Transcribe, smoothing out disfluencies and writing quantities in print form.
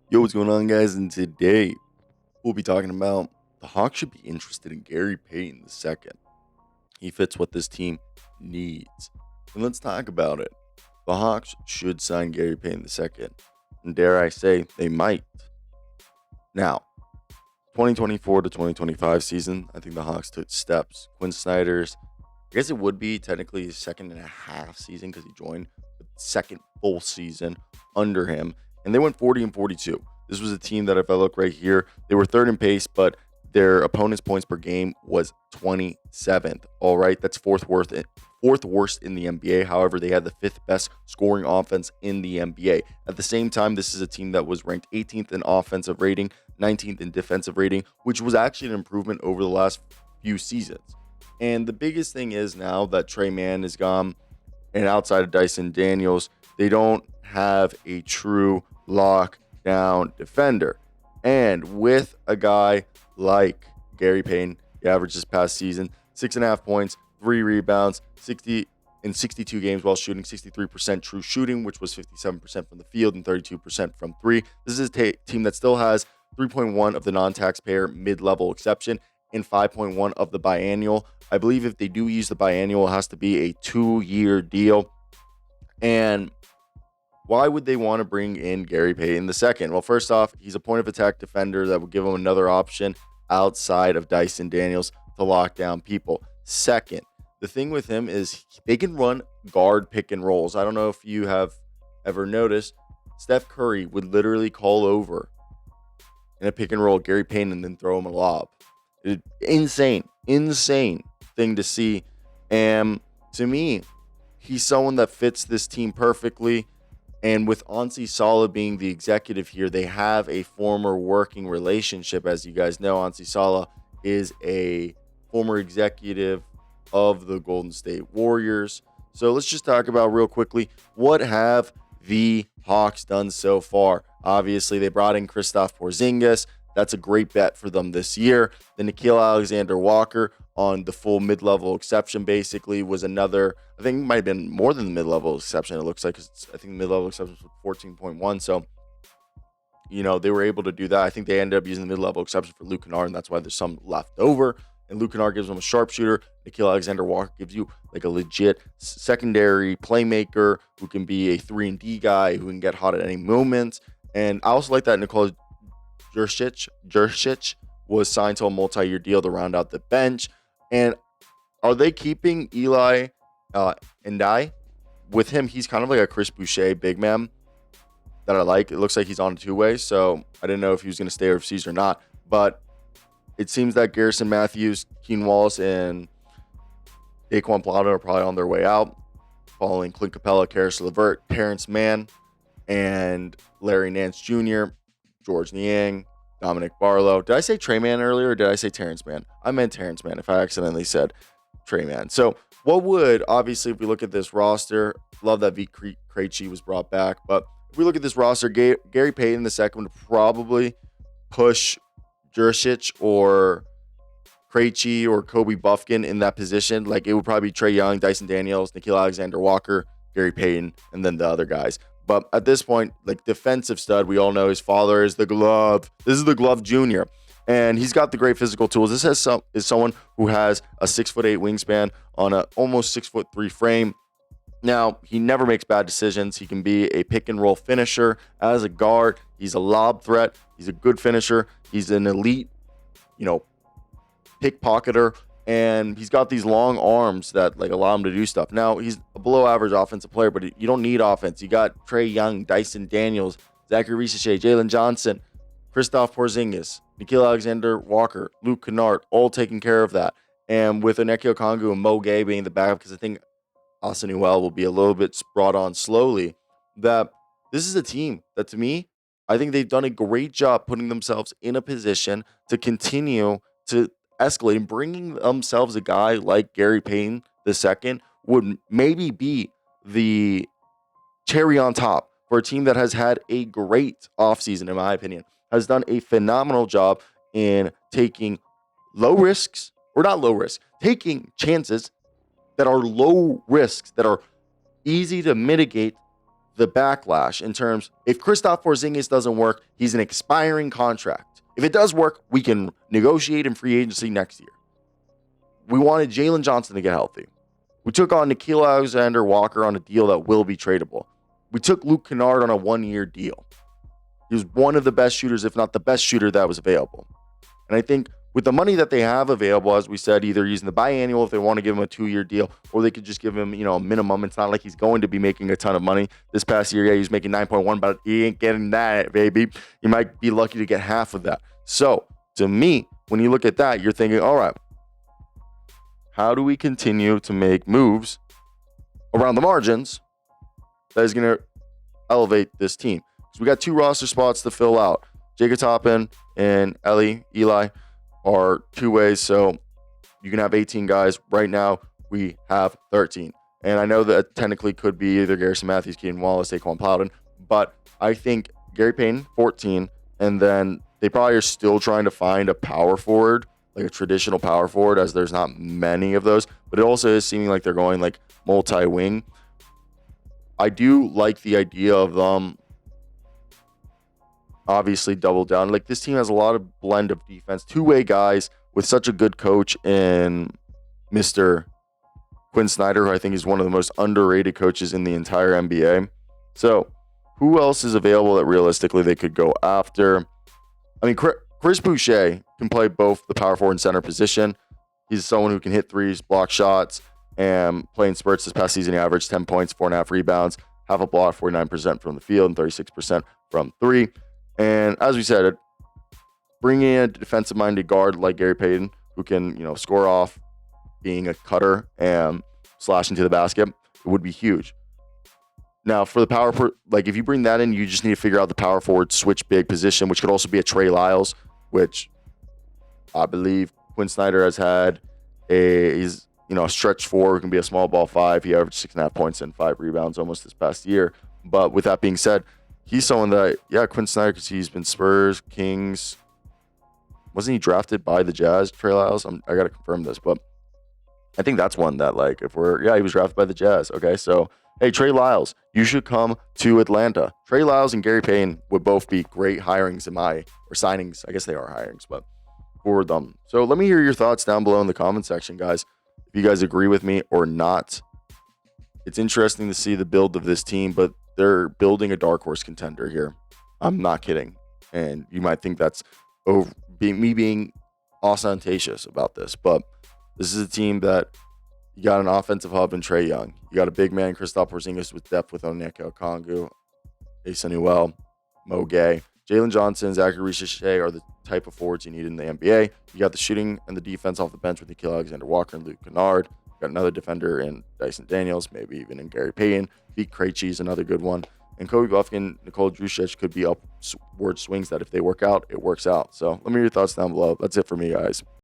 Yo, what's going on, guys? And today we'll be talking about the Hawks should be interested in Gary Payton II. He fits what this team needs. And let's talk about it. The Hawks should sign Gary Payton II. And dare I say, they might. Now, 2024 to 2025 season, I think the Hawks took steps. Quinn Snyder's, I guess it would be technically his second and a half season because he joined the second full season under him. And they went 40-42. This was a team that, if I look right here, they were third in pace, but their opponent's points per game was 27th. All right, that's fourth worst in the NBA. However, they had the fifth best scoring offense in the NBA. At the same time, this is a team that was ranked 18th in offensive rating, 19th in defensive rating, which was actually an improvement over the last few seasons. And the biggest thing is now that Trey Mann is gone, and outside of Dyson Daniels, they don't have a true lockdown defender. And with a guy like Gary Payton, he averaged this past season 6.5 points, 3 rebounds, 62 games while shooting 63% true shooting, which was 57% from the field and 32% from three. This is a team that still has 3.1 of the non-taxpayer mid-level exception and 5.1 of the biannual. I believe if they do use the biannual, it has to be a 2-year deal. And why would they want to bring in Gary Payton II? Well, first off, he's a point of attack defender that would give him another option outside of Dyson Daniels to lock down people. Second, the thing with him is they can run guard pick and rolls. I don't know if you have ever noticed, Steph Curry would literally call over in a pick and roll Gary Payton and then throw him a lob. Insane thing to see. And to me, he's someone that fits this team perfectly. And with Onsi Saleh being the executive here, they have a former working relationship. As you guys know, Onsi Saleh is a former executive of the Golden State Warriors. So let's just talk about real quickly, what have the Hawks done so far? Obviously, they brought in Kristaps Porzingis. That's a great bet for them this year. The Nickeil Alexander-Walker on the full mid-level exception basically was another, I think it might have been more than the mid-level exception, it looks like, because I think the mid-level exception was 14.1. So, they were able to do that. I think they ended up using the mid-level exception for Luke Kennard, and that's why there's some left over. And Luke Kennard gives them a sharpshooter. Nickeil Alexander-Walker gives you like a legit secondary playmaker who can be a 3-and-D guy who can get hot at any moment. And I also like that Nikola Jurčić was signed to a multi-year deal to round out the bench. And are they keeping Eli Ndai? With him, he's kind of like a Chris Boucher big man that I like. It looks like he's on a two-way, so I didn't know if he was going to stay overseas or not. But it seems that Garrison Matthews, Keen Wallace, and Daquan Plata are probably on their way out, following Clint Capella, Karis LeVert, Terrence Mann, and Larry Nance Jr., George Niang, Dominic Barlow. Did I say Trey Mann earlier, or did I say Terrence Mann? I meant Terrence Mann if I accidentally said Trey Mann. So what would, obviously, if we look at this roster, love that V. Krejci was brought back, but if we look at this roster, Gary Payton II would probably push Jurčić or Krejci or Kobe Buffkin in that position. Like, it would probably be Trae Young, Dyson Daniels, Nickeil Alexander-Walker, Gary Payton, and then the other guys. But at this point, like, defensive stud, we all know his father is the Glove. This is the Glove Jr., and he's got the great physical tools. This is someone who has a 6'8" wingspan on a almost 6'3" frame. Now, he never makes bad decisions. He can be a pick and roll finisher as a guard. He's a lob threat. He's a good finisher. He's an elite, pickpocketer. And he's got these long arms that allow him to do stuff. Now, he's a below average offensive player, but you don't need offense. You got Trae Young, Dyson Daniels, Zachary Risache, Jalen Johnson, Kristaps Porzingis, Nickeil Alexander-Walker, Luke Kennard, all taking care of that. And with Onyeka Okongwu and Mo Gay being the backup, because I think Asanuel will be a little bit brought on slowly, that this is a team that, to me, I think they've done a great job putting themselves in a position to continue to escalate, and bringing themselves a guy like Gary Payton II would maybe be the cherry on top for a team that has had a great offseason, in my opinion, has done a phenomenal job in taking taking chances that are low risks, that are easy to mitigate the backlash in terms, if Kristaps Porzingis doesn't work, he's an expiring contract. If it does work, we can negotiate in free agency next year. We wanted Jalen Johnson to get healthy. We took on Nickeil Alexander-Walker on a deal that will be tradable. We took Luke Kennard on a 1-year deal. He was one of the best shooters, if not the best shooter that was available. And I think with the money that they have available, as we said, either using the biannual if they want to give him a 2-year deal, or they could just give him, a minimum. It's not like he's going to be making a ton of money. This past year, he was making 9.1, but he ain't getting that, baby. You might be lucky to get half of that. So, to me, when you look at that, you're thinking, all right, how do we continue to make moves around the margins that is going to elevate this team? Because we got 2 roster spots to fill out. Jacob Toppin and Eli are 2 ways, so you can have 18 guys. Right now, we have 13. And I know that technically could be either Garrison Matthews, Keaton Wallace, Saquon Plowden, but I think Gary Payton, 14, and then they probably are still trying to find a power forward, like a traditional power forward, as there's not many of those, but it also is seeming like they're going like multi-wing. I do like the idea of them obviously double down. Like, this team has a lot of blend of defense, 2-way guys with such a good coach in Mr. Quinn Snyder, who I think is one of the most underrated coaches in the entire NBA. So who else is available that realistically they could go after? I mean, Chris Boucher can play both the power forward and center position. He's someone who can hit threes, block shots, and play in spurts. This past season, he averaged 10 points, 4.5 rebounds, half a block, 49% from the field, and 36% from 3. And as we said, bringing in a defensive-minded guard like Gary Payton, who can, score off being a cutter and slash into the basket, it would be huge. Now, for the power forward, like if you bring that in, you just need to figure out the power forward switch big position, which could also be a Trey Lyles, which I believe Quinn Snyder has had he's a stretch 4 who can be a small ball 5. He averaged 6.5 points and 5 rebounds almost this past year. But with that being said, he's someone that, Quinn Snyder, because he's been Spurs, Kings. Wasn't he drafted by the Jazz, Trey Lyles? I got to confirm this, but I think that's one that, like, he was drafted by the Jazz. Okay, so, hey, Trey Lyles, you should come to Atlanta. Trey Lyles and Gary Payton would both be great hirings or signings. I guess they are hirings, but for them. So let me hear your thoughts down below in the comment section, guys. If you guys agree with me or not. It's interesting to see the build of this team, but they're building a dark horse contender here. I'm not kidding. And you might think that's me being ostentatious about this, but this is a team that you got an offensive hub in Trae Young. You got a big man, Kristaps Porzingis, with depth with Onyeka Okongwu, Asa Newell, Mo Gay. Jalen Johnson, Zachary Richardson are the type of forwards you need in the NBA. You got the shooting and the defense off the bench with Nickeil Alexander-Walker and Luke Kennard. You got another defender in Dyson Daniels, maybe even in Gary Payton. Pete Krejci is another good one. And Kobe Buffkin, Nikola Drusic could be upward swings that if they work out, it works out. So let me hear your thoughts down below. That's it for me, guys.